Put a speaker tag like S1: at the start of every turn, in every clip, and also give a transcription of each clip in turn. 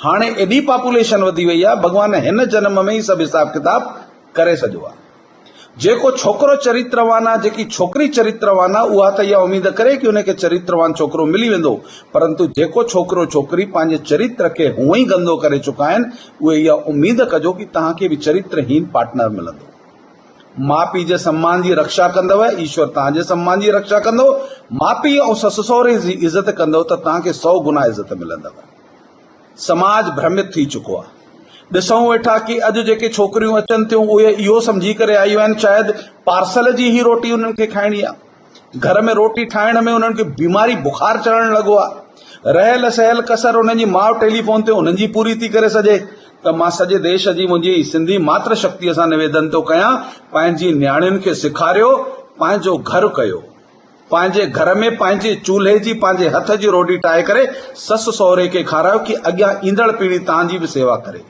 S1: हाणे एडी पॉपुलेशन वधी वई आहे, भगवान हिन जन्म में ही सब हिसाब किताब करे छॾियो आहे। जेको छोकरो चरित्रवान आहे, जेकी छोकरी चरित्रवान आहे, उहा त इहा उम्मीद करे कि उनखे चरित्रवान छोकरो मिली वेंदो, परंतु जेको छोकरो छोकरी पंहिंजे चरित्र खे हुअं ई गंदो करे चुका आहिनि, उहे इहा उम्मीद कजो कि तव्हांखे बि चरित्रहीन पार्टनर मिलंदो। माउ पीउ जे सम्मान जी रक्षा कंदव, ईश्वर तव्हांजे सम्मान जी रक्षा कंदो। माउ पीउ ऐं ससु सहुरे जी इज़त कंदव त तव्हांखे 100 गुना इज़त मिलंदव। समाज भ्रमित थी चुको आहे। ॾिसूं वेठा कि अॼु जेके छोकिरियूं अचनि थियूं उहे इहो समझी करे आयूं आहिनि शायदि पार्सल जी ही रोटी उन्हनि खे खाइणी आहे। घर में रोटी ठाहिण में उन्हनि खे बीमारी बुखार चढ़ण लॻो आहे। रहियल सहल कसर उन्हनि जी माउ टेलीफोन ते उन्हनि जी पूरी थी करे सघे। त मां सॼे देश जी मुंहिंजी सिंधी मातृ शक्तिअ सां निवेदन थो कयां, पंहिंजी न्याणियुनि खे सेखारियो, पंहिंजो घर कयो, पंहिंजे घर में पंहिंजे चूल्हे जी पंहिंजे हथ जी रोटी ठाहे करे ससु सहुरे खे खारायो कि अॻियां ईंदड़ पीढ़ी तव्हांजी बि सेवा करे।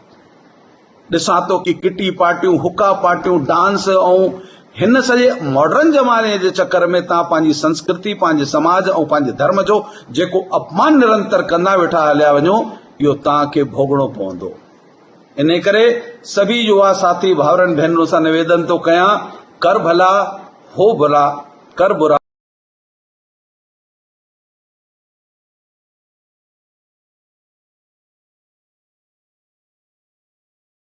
S1: ॾिसां थो कि किटी पार्टियूं, हुक्का पार्टियूं, डांस ऐं हिन सॼे मॉडर्न ज़माने जे चक्कर में तव्हां पंहिंजी संस्कृति, पंहिंजे समाज ऐं पंहिंजे धर्म जो जेको अपमान निरंतर कंदा वेठा हलिया वञो, इहो तव्हांखे भोगणो पवंदो। इन करे सभी युवा साथी भाउरनि भेनरुनि सां निवेदन थो कयां, कर भला हो भला, कर बुरा